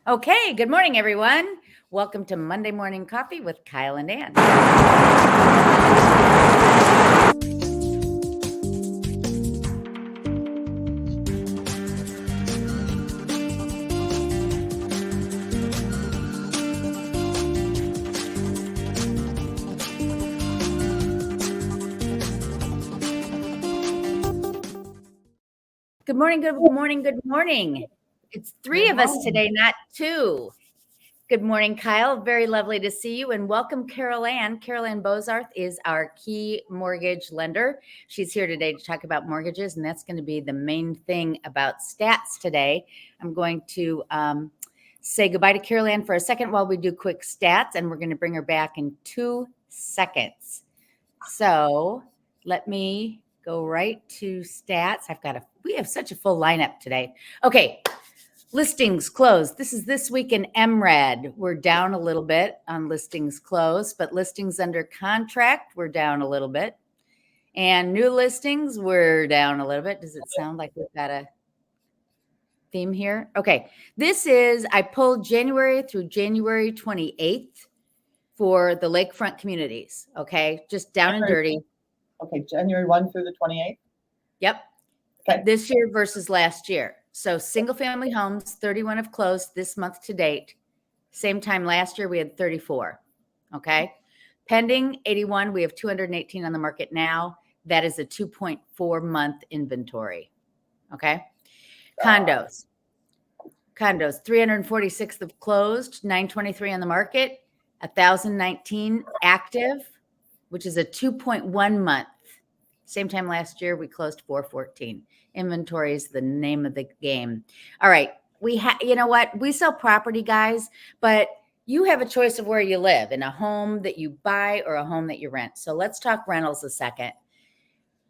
Okay, good morning, everyone. Welcome to Monday Morning Coffee with Kyle and Ann. Good morning, good morning, good morning. It's three of us today, not two. Good morning, Kyle. Very lovely to see you, and welcome, Carol Ann. Carol Ann Bozarth is our key mortgage lender. She's here today to talk about mortgages, and that's going to be the main thing about stats today. I'm going to say goodbye to Carol Ann for a second while we do quick stats, and we're going to bring her back in 2 seconds. So let me go right to stats. We have such a full lineup today. Okay. Listings closed. This is this week in MRED. We're down a little bit on listings closed, but listings under contract, we're down a little bit. And new listings, we're down a little bit. Does it sound like we've got a theme here? Okay. I pulled January through January 28th for the lakefront communities. Okay. Just down and dirty. Okay. January 1 through the 28th. Yep. Okay. This year versus last year. So single family homes, 31 have closed this month to date. Same time last year, we had 34. Okay. Pending 81, we have 218 on the market now. That is a 2.4 month inventory. Okay. Condos, 346 have closed, 923 on the market, 1,019 active, which is a 2.1 month. Same time last year, we closed 414. Inventory is the name of the game. All right. You know what? We sell property, guys, but you have a choice of where you live, in a home that you buy or a home that you rent. So let's talk rentals a second.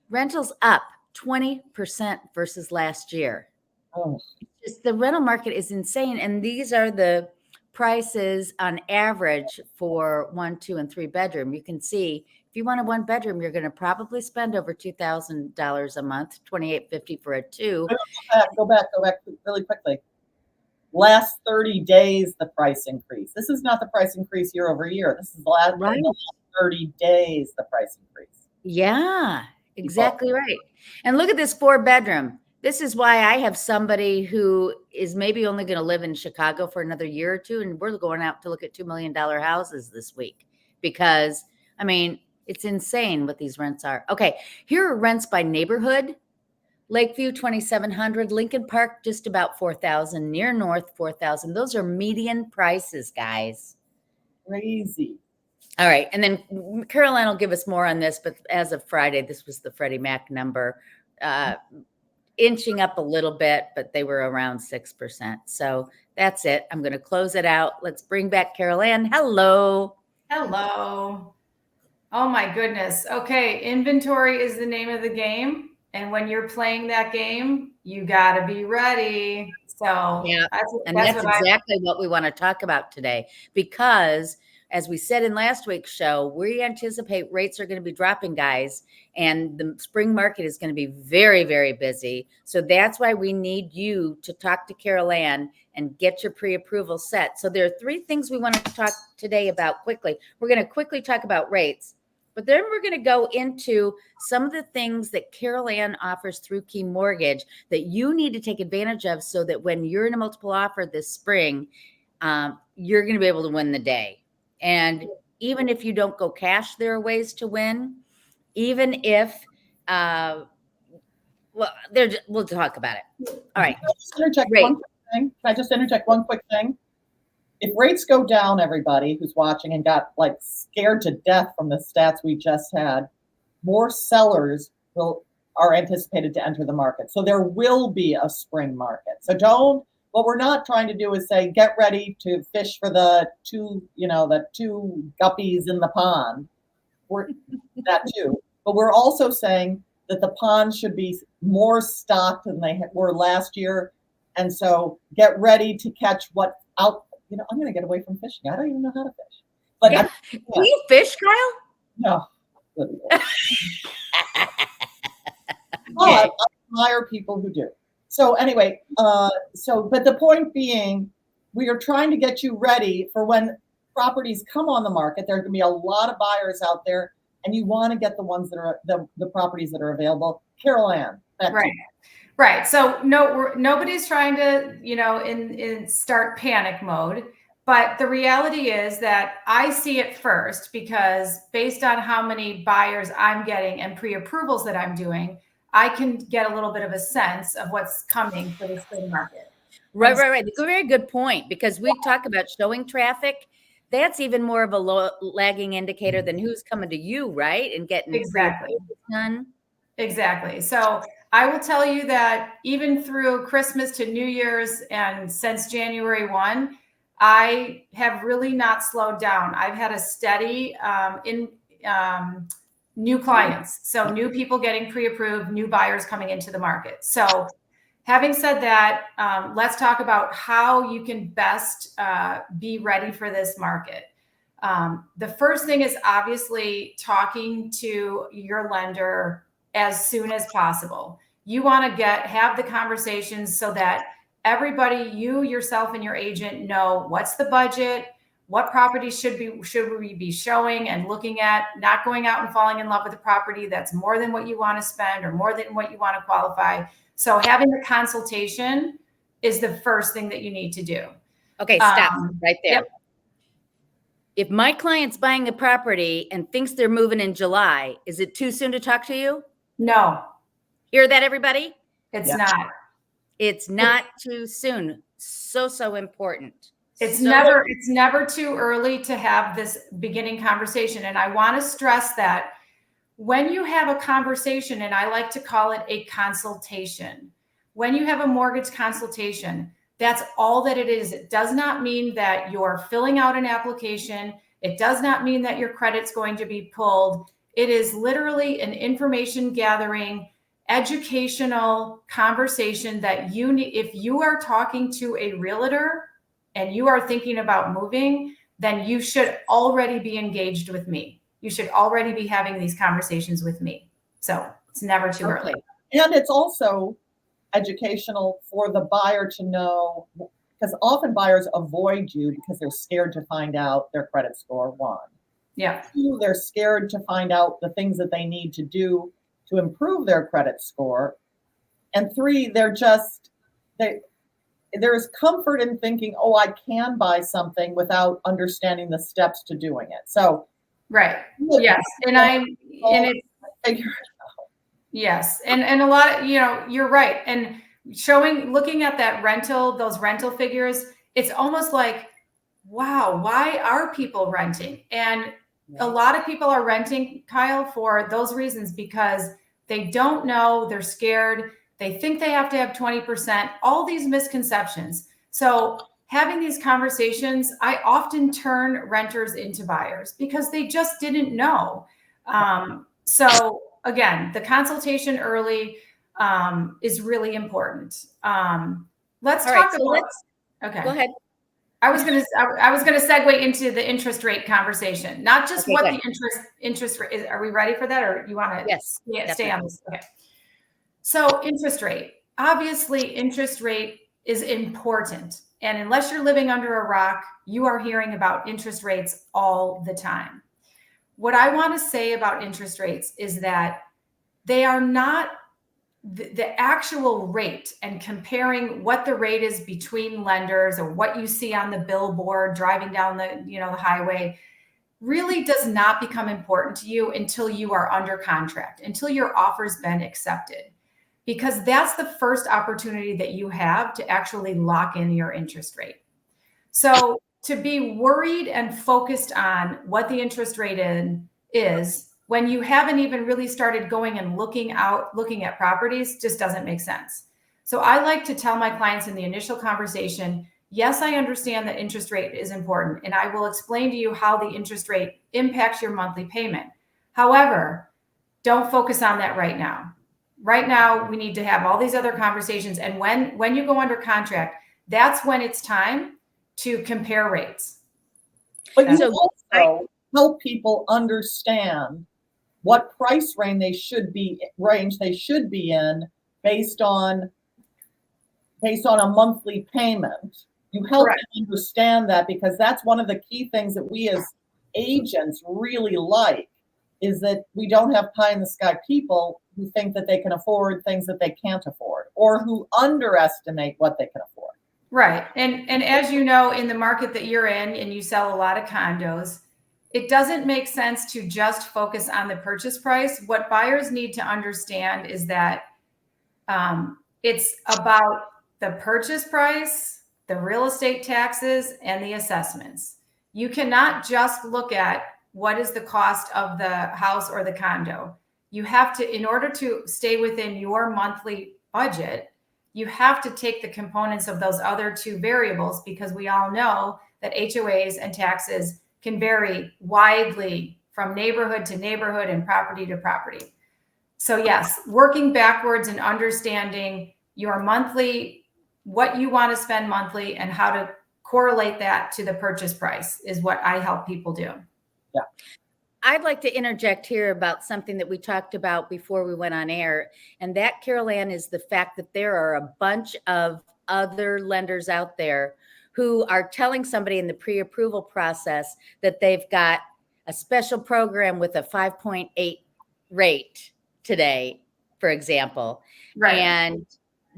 Rentals up 20% versus last year. Oh. Just the rental market is insane. And these are the prices on average for 1, 2, and 3 bedroom. You can see if you want a 1 bedroom, you're going to probably spend over $2,000 a month, $2,850 for a 2. Go back really quickly. Last 30 days, the price increase. This is not the price increase year over year. This is the last 30 days, the price increase. Yeah, exactly right. And look at this 4 bedroom. This is why I have somebody who is maybe only going to live in Chicago for another year or two. And we're going out to look at $2 million houses this week because, I mean, it's insane what these rents are. Okay, here are rents by neighborhood. Lakeview, 2,700. Lincoln Park, just about 4,000. Near North, 4,000. Those are median prices, guys. Crazy. All right. And then Caroline will give us more on this, but as of Friday, this was the Freddie Mac number. Inching up a little bit, but they were around 6%. So that's it. I'm going to close it out. Let's bring back Carol Ann. Hello. Hello. Oh my goodness. Okay. Inventory is the name of the game. And when you're playing that game, you got to be ready. So yeah, that's exactly what we want to talk about today, because as we said in last week's show, we anticipate rates are going to be dropping, guys, and the spring market is going to be very, very busy. So that's why we need you to talk to Carol Ann and get your pre-approval set. So there are 3 things we want to talk today about quickly. We're going to quickly talk about rates, but then we're going to go into some of the things that Carol Ann offers through Key Mortgage that you need to take advantage of so that when you're in a multiple offer this spring, you're going to be able to win the day. And even if you don't go cash, there are ways to win. Even if, we'll talk about it. All right. Can I just interject one quick thing? If rates go down, everybody who's watching and got like scared to death from the stats we just had, more sellers are anticipated to enter the market. So there will be a spring market. So what we're not trying to do is say, get ready to fish for the 2 guppies in the pond. That too. But we're also saying that the pond should be more stocked than they were last year. And so get ready to catch I'm going to get away from fishing. I don't even know how to fish. But yeah. Do you fish, Kyle? No. I admire people who do. So anyway, but the point being we are trying to get you ready for when properties come on the market. There are going to be a lot of buyers out there, and you want to get the ones that are the properties that are available. Carol Ann, right. Right. So nobody's trying to, in start panic mode. But the reality is that I see it first because based on how many buyers I'm getting and pre-approvals that I'm doing, I can get a little bit of a sense of what's coming for the spring market. Right. Very good point, because we talk about showing traffic. That's even more of a lagging indicator than who's coming to you, right? And getting exactly done. Exactly. So I will tell you that even through Christmas to New Year's and since January 1, I have really not slowed down. I've had a steady new clients. So new people getting pre-approved, new buyers coming into the market. So having said that, let's talk about how you can best be ready for this market. The first thing is obviously talking to your lender as soon as possible. You want to have the conversations so that everybody, you, yourself, and your agent know what's the budget, what properties should we be showing and looking at, not going out and falling in love with a property that's more than what you want to spend or more than what you want to qualify. So having the consultation is the first thing that you need to do. Okay, stop right there. Yep. If my client's buying a property and thinks they're moving in July, is it too soon to talk to you? No. Hear that, everybody? It's not. It's not too soon. So important. It's never too early to have this beginning conversation. And I want to stress that when you have a conversation, and I like to call it a consultation, when you have a mortgage consultation, that's all that it is. It does not mean that you're filling out an application. It does not mean that your credit's going to be pulled. It is literally an information gathering, educational conversation that you need. If you are talking to a realtor and you are thinking about moving, then you should already be engaged with me. You should already be having these conversations with me. So it's never too early. And it's also educational for the buyer to know, because often buyers avoid you because they're scared to find out their credit score, one. Yeah. Two, they're scared to find out the things that they need to do to improve their credit score. And three, there is comfort in thinking, oh, I can buy something without understanding the steps to doing it. So right. Yes. Yes. And a lot of, you're right. And looking at those rental figures, it's almost like, wow, why are people renting? And a lot of people are renting, Kyle, for those reasons, because they don't know, they're scared. They think they have to have 20%, all these misconceptions. So having these conversations, I often turn renters into buyers because they just didn't know. So again, the consultation early is really important. Let's talk about. Okay, go ahead. I was going to segue into the interest rate conversation, not just what the interest rate is. Are we ready for that, or you want to stay on this? Okay. So interest rate, obviously, interest rate is important, and unless you're living under a rock, you are hearing about interest rates all the time. What I want to say about interest rates is that they are not the actual rate, and comparing what the rate is between lenders or what you see on the billboard driving down the highway really does not become important to you until you are under contract, until your offer's been accepted, because that's the first opportunity that you have to actually lock in your interest rate. So to be worried and focused on what the interest rate is when you haven't even really started going and looking at properties just doesn't make sense. So I like to tell my clients in the initial conversation, yes, I understand that interest rate is important, and I will explain to you how the interest rate impacts your monthly payment. However, don't focus on that right now. Right now, we need to have all these other conversations. And when you go under contract, that's when it's time to compare rates. But you also help people understand what price range they should be in based on a monthly payment. You help them understand that, because that's one of the key things that we as agents really like, is that we don't have pie in the sky people who think that they can afford things that they can't afford, or who underestimate what they can afford. Right. And as you know, in the market that you're in, and you sell a lot of condos, it doesn't make sense to just focus on the purchase price. What buyers need to understand is that it's about the purchase price, the real estate taxes, and the assessments. You cannot just look at what is the cost of the house or the condo. You have to, in order to stay within your monthly budget, you have to take the components of those other two variables, because we all know that HOAs and taxes can vary widely from neighborhood to neighborhood and property to property. So yes, working backwards and understanding your monthly, what you want to spend monthly, and how to correlate that to the purchase price is what I help people do. Yeah. I'd like to interject here about something that we talked about before we went on air. And that, Carol Ann, is the fact that there are a bunch of other lenders out there who are telling somebody in the pre-approval process that they've got a special program with a 5.8 rate today, for example. Right. And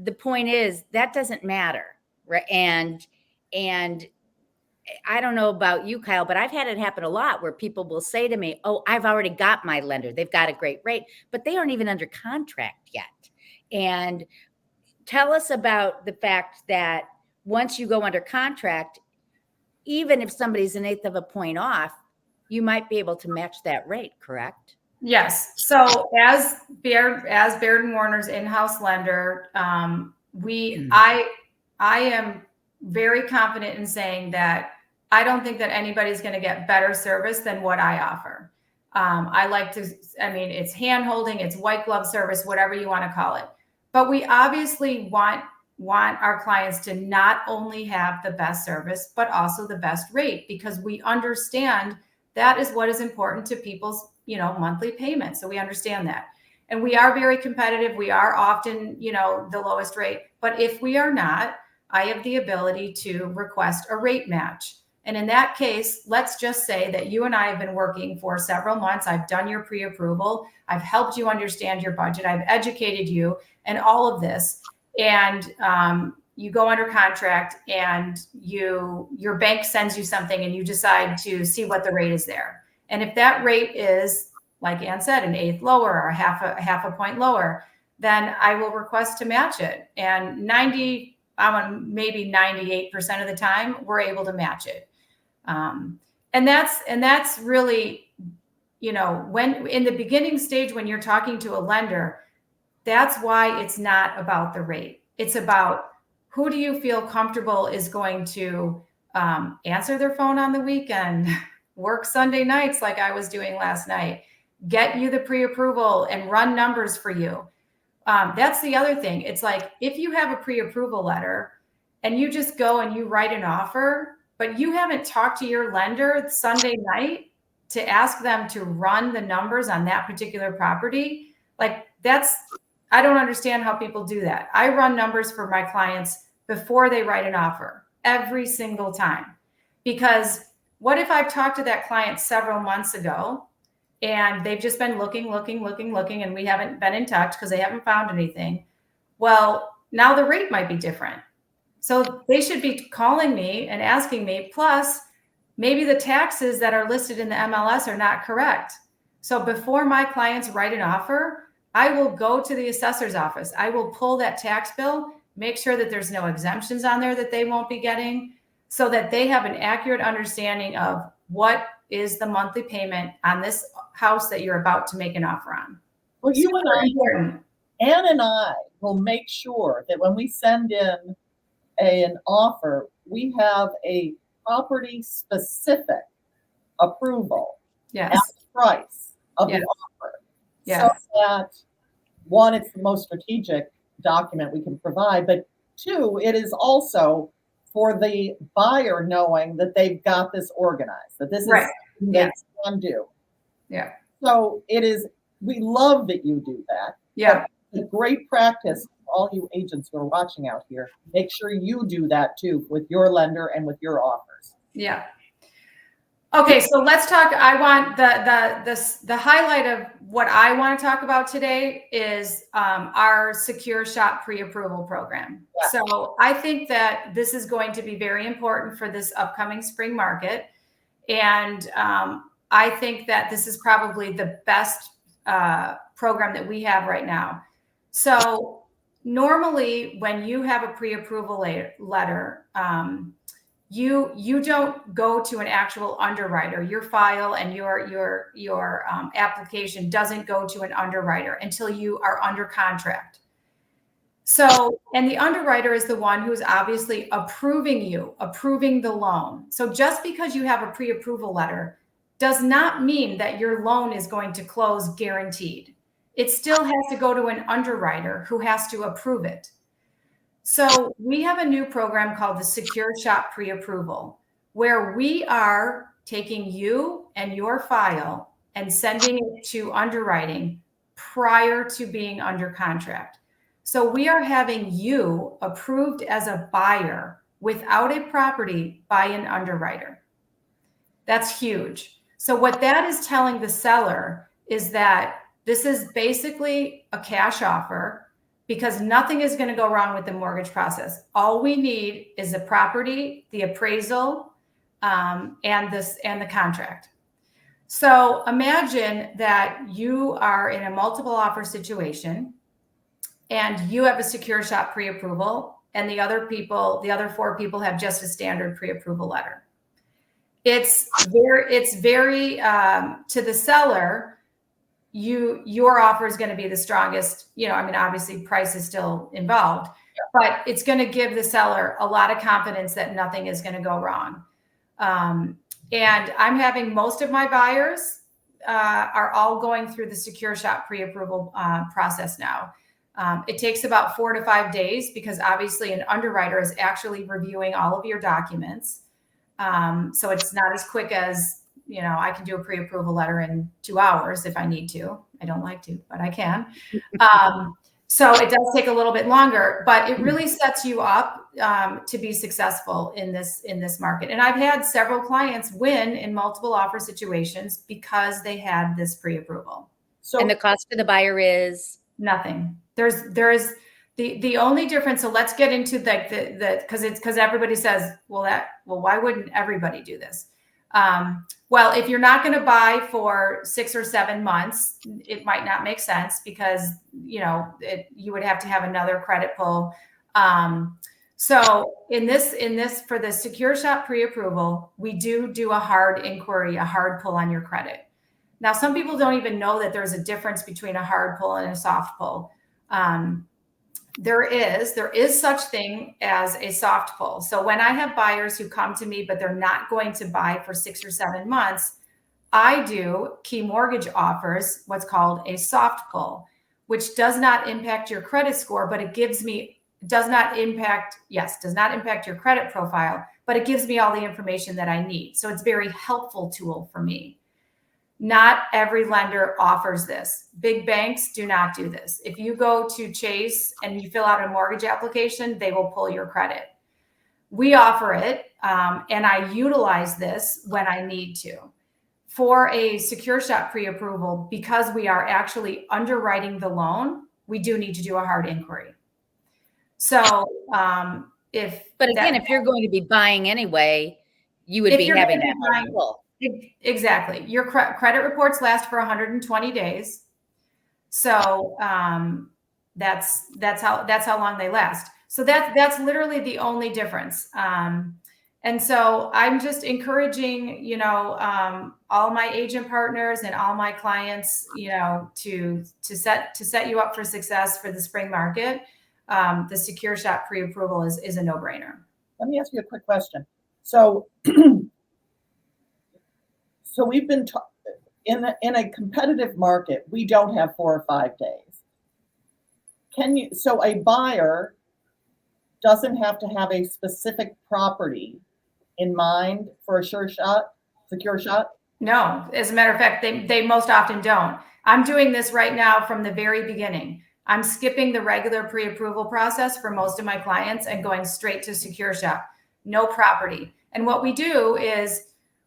the point is that doesn't matter. Right. And I don't know about you, Kyle, but I've had it happen a lot where people will say to me, oh, I've already got my lender. They've got a great rate, but they aren't even under contract yet. And tell us about the fact that once you go under contract, even if somebody's an eighth of a point off, you might be able to match that rate, correct? Yes. So as Baird and Warner's in-house lender, I am very confident in saying that I don't think that anybody's going to get better service than what I offer. I like to, it's hand holding, it's white glove service, whatever you want to call it. But we obviously want our clients to not only have the best service, but also the best rate, because we understand that is what is important to people's, monthly payments. So we understand that. And we are very competitive. We are often, the lowest rate. But if we are not, I have the ability to request a rate match. And in that case, let's just say that you and I have been working for several months. I've done your pre-approval. I've helped you understand your budget. I've educated you and all of this. And you go under contract, and your bank sends you something, and you decide to see what the rate is there. And if that rate is, like Ann said, an eighth lower or half a point lower, then I will request to match it. And maybe 98% of the time, we're able to match it. And that's really, when in the beginning stage, when you're talking to a lender, that's why it's not about the rate. It's about, who do you feel comfortable is going to answer their phone on the weekend, work Sunday nights like I was doing last night, get you the pre-approval and run numbers for you. That's the other thing. It's like, if you have a pre-approval letter and you just go and you write an offer, but you haven't talked to your lender Sunday night to ask them to run the numbers on that particular property, I don't understand how people do that. I run numbers for my clients before they write an offer every single time. Because what if I've talked to that client several months ago and they've just been looking, and we haven't been in touch because they haven't found anything? Well, now the rate might be different. So they should be calling me and asking me, plus maybe the taxes that are listed in the MLS are not correct. So before my clients write an offer, I will go to the assessor's office. I will pull that tax bill, make sure that there's no exemptions on there that they won't be getting, so that they have an accurate understanding of what is the monthly payment on this house that you're about to make an offer on. Well, you and Ann and I will make sure that when we send in an offer, we have a property specific approval at the price of the offer. So that, one, it's the most strategic document we can provide, but two, it is also for the buyer knowing that they've got this organized, that this is something they can do. So it is, we love that you do that. Yeah. It's a great practice for all you agents who are watching out here, make sure you do that too with your lender and with your offers. Yeah. Okay, so let's talk. I want the highlight of what I want to talk about today is our secure shop pre-approval program. Yeah. So I think that this is going to be very important for this upcoming spring market. And I think that this is probably the best program that we have right now. So normally when you have a pre-approval letter, you don't go to an actual underwriter. Your file and your application doesn't go to an underwriter until you are under contract. So, and the underwriter is the one who's obviously approving the loan. So just because you have a pre-approval letter does not mean that your loan is going to close guaranteed. It still has to go to an underwriter who has to approve it. So we have a new program called the Secure Shop Pre-Approval, where we are taking you and your file and sending it to underwriting prior to being under contract. So we are having you approved as a buyer without a property by an underwriter. That's huge. So what that is telling the seller is that this is basically a cash offer, because nothing is going to go wrong with the mortgage process. All we need is the property, the appraisal, and the contract. So imagine that you are in a multiple offer situation and you have a secure shop pre-approval, and the other 4 people have just a standard pre-approval letter. It's very to the seller, your offer is going to be the strongest. I mean, obviously price is still involved, but it's going to give the seller a lot of confidence that nothing is going to go wrong. And I'm having most of my buyers are all going through the secure shop pre-approval process now. It takes about 4 to 5 days because obviously an underwriter is actually reviewing all of your documents. So it's not as quick as, I can do a pre-approval letter in 2 hours if I need to. I don't like to, but I can. So it does take a little bit longer, but it really sets you up to be successful in this market. And I've had several clients win in multiple offer situations because they had this pre-approval. So, and the cost for the buyer is nothing. There is the only difference. So let's get into the because everybody says, well, why wouldn't everybody do this? Well, if you're not going to buy for 6 or 7 months, it might not make sense because, you would have to have another credit pull. So in this, for the secure shop pre-approval, we do a hard inquiry, a hard pull on your credit. Now, some people don't even know that there's a difference between a hard pull and a soft pull. There is such thing as a soft pull. So when I have buyers who come to me, but they're not going to buy for 6 or 7 months, I do key mortgage offers, what's called a soft pull, which does not impact your credit score, but it does not impact your credit profile, but it gives me all the information that I need. So it's a very helpful tool for me. Not every lender offers this. Big banks do not do this. If you go to Chase and you fill out a mortgage application, they will pull your credit. We offer it, and I utilize this when I need to. For a secure shop pre-approval, because we are actually underwriting the loan, we do need to do a hard inquiry. So if you're going to be buying anyway, you would be having that hard pull. Exactly. Your credit reports last for 120 days. So that's how long they last. So that's literally the only difference. And so I'm just encouraging, all my agent partners and all my clients, to set you up for success for the spring market. The secure shop pre-approval is a no-brainer. Let me ask you a quick question. So we've been in a competitive market, we don't have 4 or 5 days. So a buyer doesn't have to have a specific property in mind for a secure shot? No, as a matter of fact, they most often don't. I'm doing this right now from the very beginning. I'm skipping the regular pre-approval process for most of my clients and going straight to secure shop, no property. And what we do is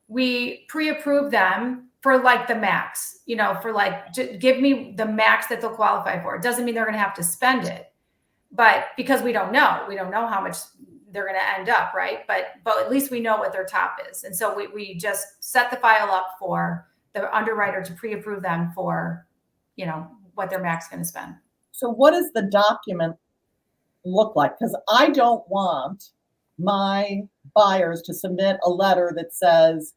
we pre-approve them for like the max, for like, give me the max that they'll qualify for. It doesn't mean they're going to have to spend it, but because we don't know how much they're going to end up, right? But at least we know what their top is. And so we just set the file up for the underwriter to pre-approve them for, what their max is going to spend. So what does the document look like? Because I don't want my buyers to submit a letter that says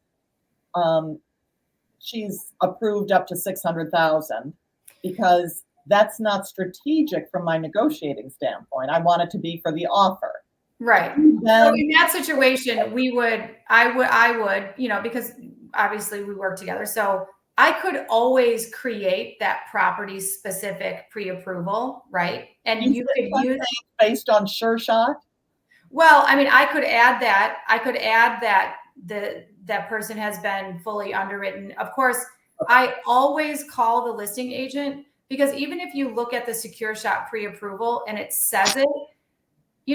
she's approved up to $600,000, because that's not strategic from my negotiating standpoint. I want it to be for the offer. Right. So in that situation, I would, because obviously we work together. So I could always create that property specific pre-approval, right? And you could use based on Sure Shot. Well, I mean, I could add that. That person has been fully underwritten. Of course, I always call the listing agent, because even if you look at the secure shop pre-approval and it says it,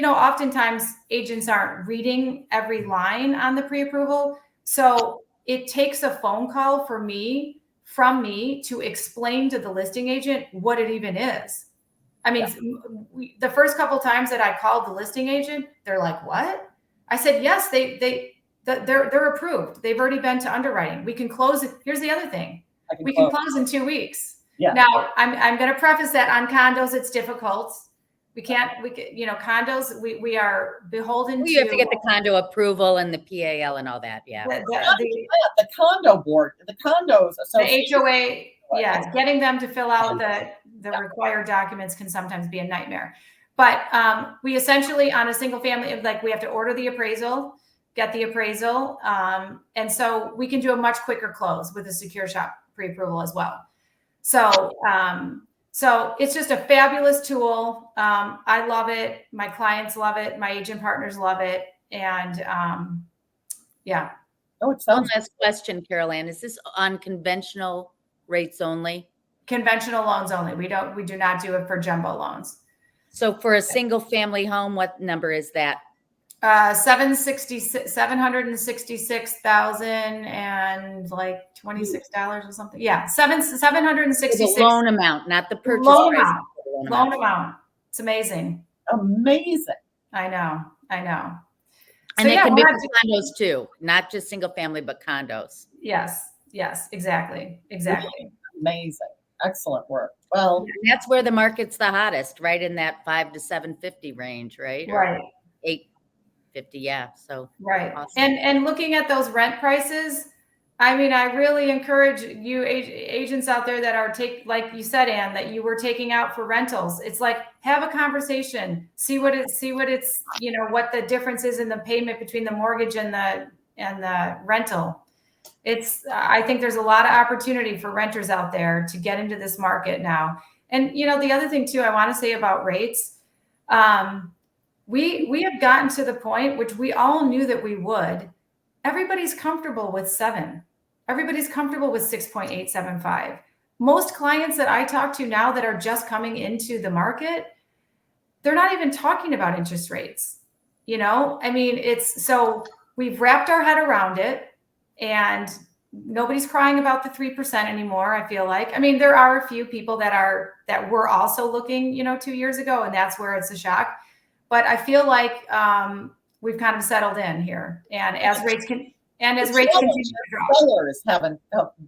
oftentimes agents aren't reading every line on the pre-approval. So it takes a phone call from me to explain to the listing agent what it even is. I mean, the first couple of times that I called the listing agent, they're like, "What?" I said, "Yes, they're approved. They've already been to underwriting. We can close it." Here's the other thing: we can close in 2 weeks. Yeah. Now, I'm going to preface that on condos, it's difficult. Condos, we are beholden to. You have to get the condo approval and the PAL and all that. Yeah. The condo board, the condos, the HOA. Yeah, getting them to fill out the required documents can sometimes be a nightmare. But we essentially, on a single family, like we have to order the appraisal, get the appraisal, and so we can do a much quicker close with a secure shop pre-approval as well. So it's just a fabulous tool. I love it. My clients love it. My agent partners love it. And yeah. Oh, it sounds. One last question, Carol Ann. Is this on conventional rates only? Conventional loans only. We do not do it for jumbo loans. So for a single family home, what number is that? 766,000 and like $26 or something. Yeah, 766. The loan amount, not the purchase loan price. Loan amount. It's amazing. Amazing. I know. And it can be for condos too, not just single family, but condos. Yes, exactly. Amazing. Excellent work. Well, and that's where the market's the hottest, right in that 5 to 750 range, right? Right. Or 850, yeah. So right. Awesome. And looking at those rent prices, I mean, I really encourage you agents out there that are like you said, Ann, that you were taking out for rentals. It's like, have a conversation, see what it's, what the difference is in the payment between the mortgage and the rental. I think there's a lot of opportunity for renters out there to get into this market now. And, the other thing too, I want to say about rates, we have gotten to the point, which we all knew that we would. Everybody's comfortable with 7. Everybody's comfortable with 6.875. Most clients that I talk to now that are just coming into the market, they're not even talking about interest rates. I mean, so we've wrapped our head around it. And nobody's crying about the 3% anymore, I feel like. I mean, there are a few people that were also looking, 2 years ago, and that's where it's a shock. But I feel like we've kind of settled in here. And as rates continue to drop. Sellers haven't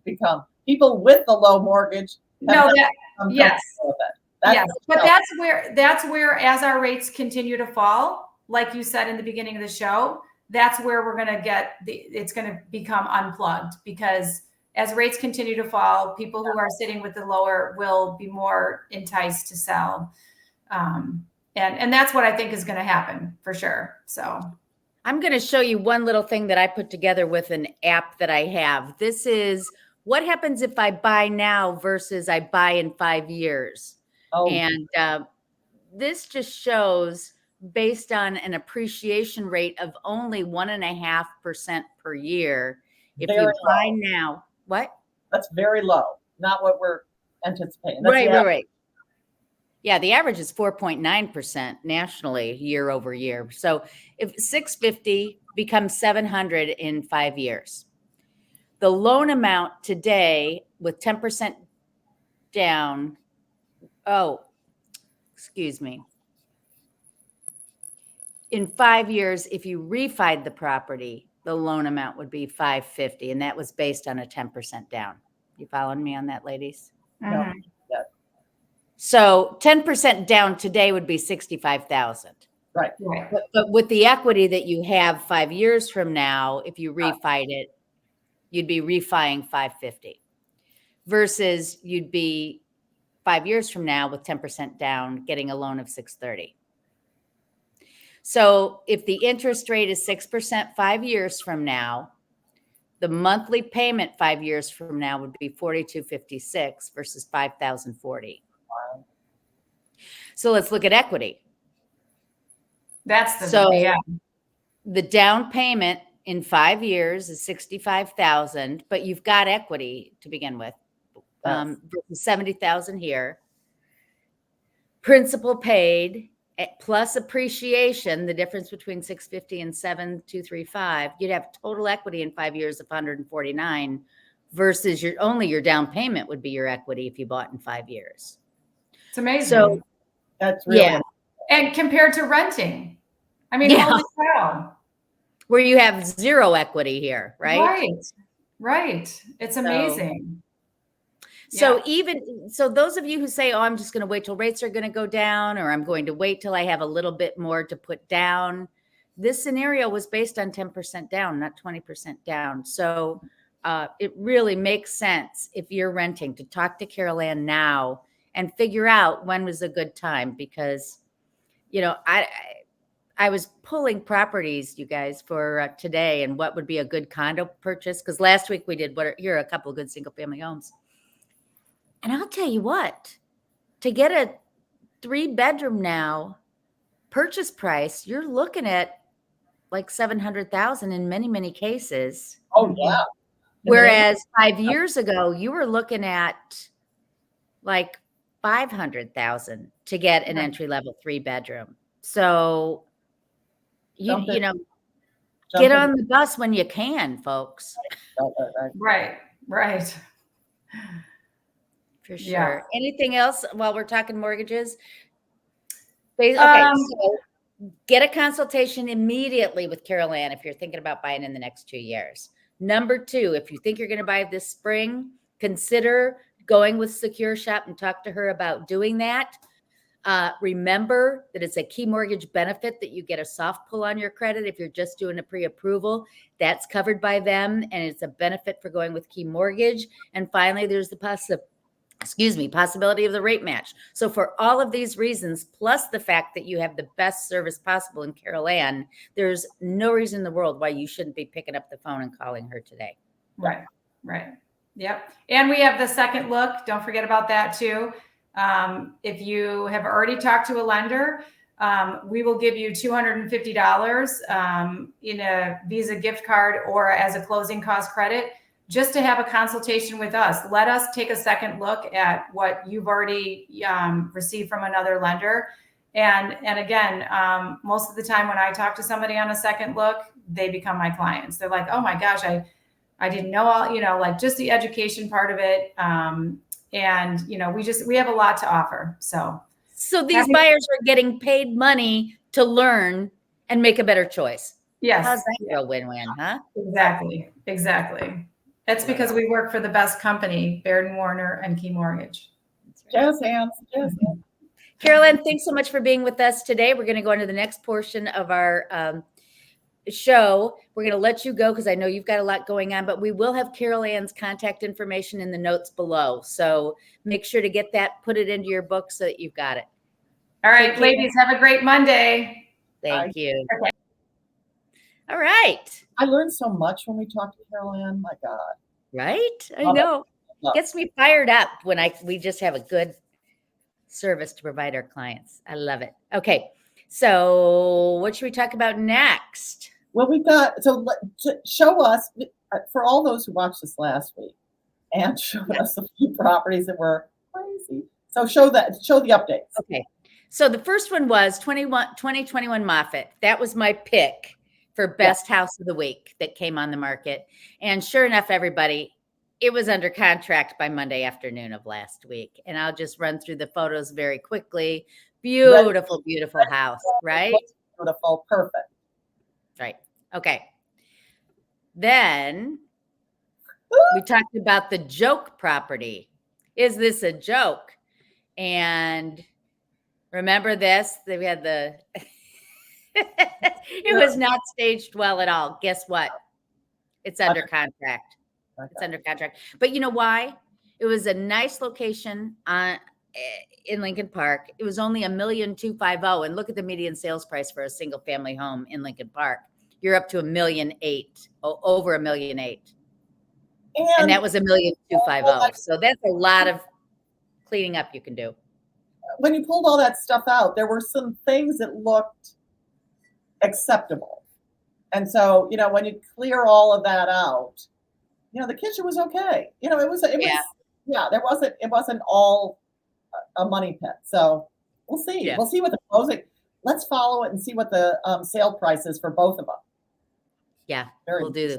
become people with the low mortgage. Yes. But that's where as our rates continue to fall, like you said in the beginning of the show, that's where we're going to it's going to become unplugged, because as rates continue to fall, people who are sitting with the lower will be more enticed to sell. And that's what I think is going to happen for sure. So I'm going to show you one little thing that I put together with an app that I have. This is what happens if I buy now versus I buy in 5 years. Oh. And this just shows, based on an appreciation rate of only 1.5% per year. If you buy now, what? That's very low. Not what we're anticipating. Right. Yeah, the average is 4.9% nationally year over year. So if 650 becomes 700 in 5 years, the loan amount today with 10% down, excuse me. In 5 years, if you refied the property, the loan amount would be 550, and that was based on a 10% down. You following me on that, ladies? No. Yeah. So 10% down today would be 65,000. Right. But with the equity that you have 5 years from now, if you refied it, you'd be refining 550 versus you'd be 5 years from now with 10% down, getting a loan of 630. So if the interest rate is 6% 5 years from now, the monthly payment 5 years from now would be $4,256 versus $5,040. Wow. So let's look at equity. That's the down payment in 5 years is $65,000, but you've got equity to begin with. Versus $70,000 here. Principal paid plus appreciation, the difference between 650 and 7,235, you'd have total equity in 5 years of 149 versus your down payment would be your equity if you bought in 5 years. It's amazing. So that's really amazing. And compared to renting, I mean, holy cow. Where you have zero equity here, right? Right. It's amazing. So so those of you who say, oh, I'm just going to wait till rates are going to go down, or I'm going to wait till I have a little bit more to put down. This scenario was based on 10% down, not 20% down. So it really makes sense if you're renting to talk to Carol Ann now and figure out when was a good time, because, I was pulling properties, you guys, for today and what would be a good condo purchase. Because last week we did here are a couple of good single family homes. And I'll tell you what, to get a 3-bedroom now purchase price, you're looking at like $700,000 in many, many cases. Oh, yeah. Whereas 5 years ago, you were looking at like $500,000 to get an entry level 3-bedroom. So, get on the bus when you can, folks. Right. For sure. Yeah. Anything else while we're talking mortgages? Okay, so get a consultation immediately with Carol Ann if you're thinking about buying in the next 2 years. Number 2, if you think you're going to buy this spring, consider going with Secure Shop and talk to her about doing that. Remember that it's a key mortgage benefit that you get a soft pull on your credit if you're just doing a pre-approval. That's covered by them, and it's a benefit for going with key mortgage. And finally, there's the possibility of the rate match. So for all of these reasons, plus the fact that you have the best service possible in Carol Ann, there's no reason in the world why you shouldn't be picking up the phone and calling her today. Right. Yep. And we have the second look. Don't forget about that too. If you have already talked to a lender, we will give you $250 in a Visa gift card or as a closing cost credit, just to have a consultation with us. Let us take a second look at what you've already received from another lender. And again, most of the time when I talk to somebody on a second look, they become my clients. They're like, oh my gosh, I didn't know all, like just the education part of it. And we have a lot to offer. So these buyers are getting paid money to learn and make a better choice. Yes. How's that a win-win, huh? Exactly. That's because we work for the best company, Baird & Warner and Key Mortgage. Jazz hands. Carol Ann, thanks so much for being with us today. We're going to go into the next portion of our show. We're going to let you go because I know you've got a lot going on, but we will have Carol Ann's contact information in the notes below. So make sure to get that, put it into your book so that you've got it. All right, ladies, have a great Monday. Thank you. Okay. All right. I learned so much when we talked to Carol Ann. My God. Right? I know. Gets me fired up when we just have a good service to provide our clients. I love it. Okay. So what should we talk about next? Well, we've got to show us, for all those who watched this last week, and showed us a few properties that were crazy. So show the updates. Okay. So the first one was 2021 Moffett. That was my pick for best house of the week that came on the market. And sure enough, everybody, it was under contract by Monday afternoon of last week. And I'll just run through the photos very quickly. Beautiful, beautiful house, right? Beautiful, perfect. Right. Okay. Then we talked about the joke property. Is this a joke? And remember this? We had the, it was not staged well at all. Guess what? It's under contract. It's under contract. But you know why? It was a nice location in Lincoln Park. It was only $1,250,000. And look at the median sales price for a single family home in Lincoln Park. You're up to $1,800,000, over $1,800,000. And that was $1,250,000. So that's a lot of cleaning up you can do. When you pulled all that stuff out, there were some things that looked acceptable. And so, when you clear all of that out, the kitchen was okay. It wasn't all a money pit. So we'll see. Yeah. We'll see what the closing, let's follow it and see what the sale price is for both of them. Yeah, we'll do.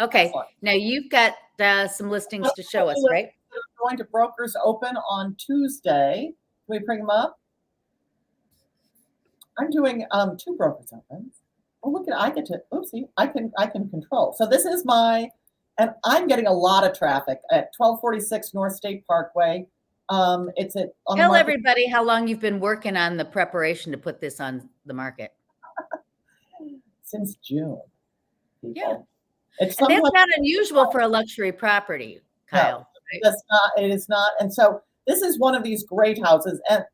Okay. Excellent. Now you've got some listings to show us, right? We're going to Brokers Open on Tuesday. Can we bring them up? I'm doing 2 Brokers Opens. Oh, look at, I can control. So this is and I'm getting a lot of traffic at 1246 North State Parkway. It's tell everybody how long you've been working on the preparation to put this on the market. Since June. People. Yeah. And that's not unusual for a luxury property, Kyle. No, it is not. And so this is one of these great houses. And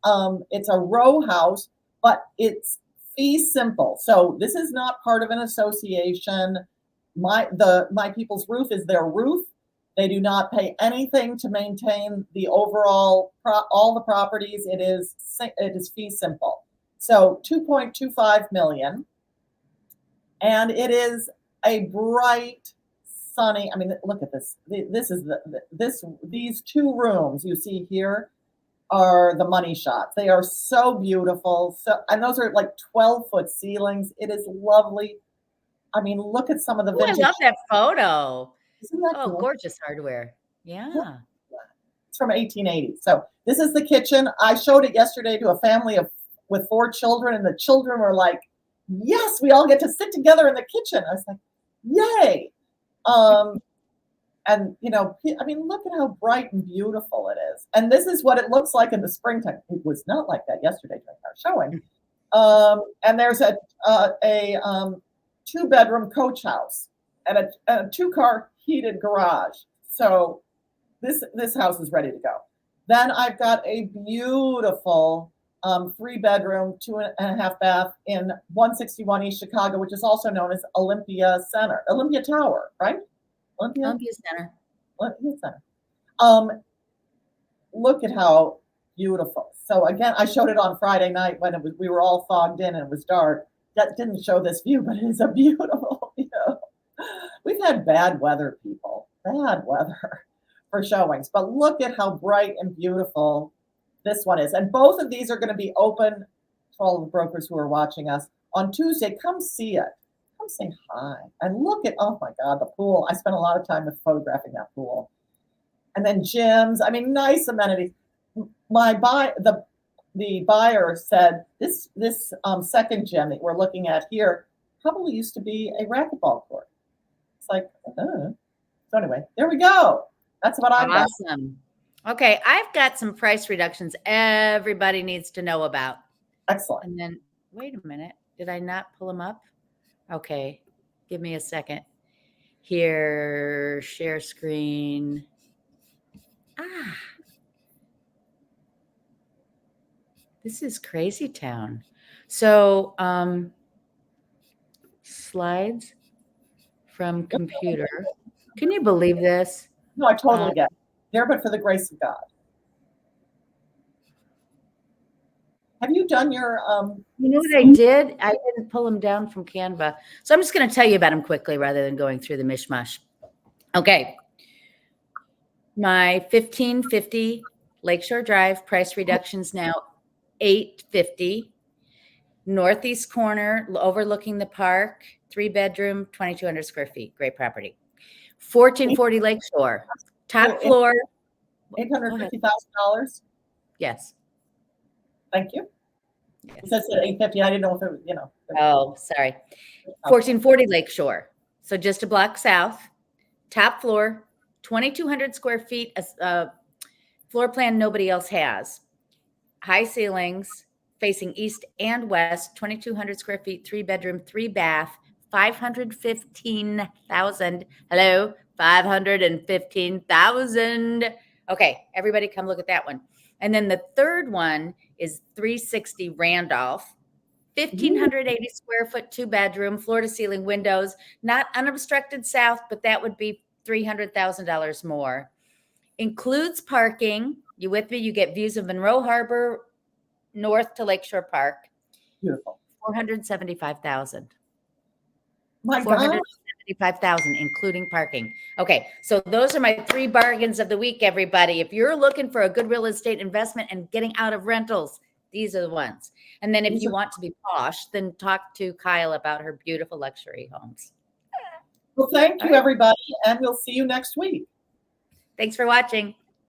it's a row house, but it's fee simple. So this is not part of an association. My people's roof is their roof. They do not pay anything to maintain the overall all the properties. It is fee simple. So $2.25 million. And it is a bright, sunny. I mean, look at this. This is these 2 rooms you see here are the money shots. They are so beautiful. And those are like 12-foot ceilings. It is lovely. I mean, look at some of the vintage. I love that photo. Isn't that cool? Gorgeous hardware. Yeah. It's from 1880. So this is the kitchen. I showed it yesterday to a family with 4 children, and the children were like, yes, we all get to sit together in the kitchen. I was like, yay. And, I mean, look at how bright and beautiful it is. And this is what it looks like in the springtime. It was not like that yesterday during our showing. And there's a 2-bedroom coach house and a 2-car heated garage. So this house is ready to go. Then I've got a beautiful 3-bedroom, 2.5 bath in 161 East Chicago, which is also known as Olympia Tower, right? Olympia Center. Look at how beautiful. So again, I showed it on Friday night when we were all fogged in and it was dark. That didn't show this view, but it is a beautiful, We've had bad weather, people. Bad weather for showings. But look at how bright and beautiful this one is. And both of these are going to be open to all the brokers who are watching us on Tuesday. Come see it. Come say hi. And look at, oh my God, the pool. I spent a lot of time with photographing that pool. And then gyms. I mean, nice amenities. The buyer said this second gym that we're looking at here probably used to be a racquetball court. It's like, So anyway, there we go. That's what I've got. Awesome. Okay, I've got some price reductions everybody needs to know about. Excellent. And then, wait a minute. Did I not pull them up? Okay, give me a second. Here, share screen. This is crazy town. So, slides from computer. Can you believe this? No, I totally get it. There, but for the grace of God. Have you done your You know what I did? I didn't pull them down from Canva. So I'm just going to tell you about them quickly rather than going through the mishmash. Okay. My 1550 Lakeshore Drive, price reductions now $850. Northeast corner, overlooking the park, 3-bedroom, 2,200 square feet. Great property. 1440 Lakeshore, top floor. $850,000. Yes. Thank you. Yes. It says $850. I didn't know if it was, you know. Oh, sorry. 1440 Lakeshore. So just a block south, top floor, 2,200 square feet, floor plan nobody else has. High ceilings, facing east and west, 2,200 square feet, 3-bedroom, 3-bath, 515,000. Hello, 515,000. Okay, everybody come look at that one. And then the third one is 360 Randolph, 1,580 square foot, 2-bedroom, floor to ceiling windows, not unobstructed south, but that would be $300,000 more. Includes parking. You with me? You get views of Monroe Harbor, north to Lakeshore Park. Beautiful. 475,000. My God. 475,000, including parking. Okay, so those are my 3 bargains of the week, everybody. If you're looking for a good real estate investment and getting out of rentals, these are the ones. And then if you want to be posh, then talk to Kyle about her beautiful luxury homes. Well, thank you, everybody, and we'll see you next week. Thanks for watching.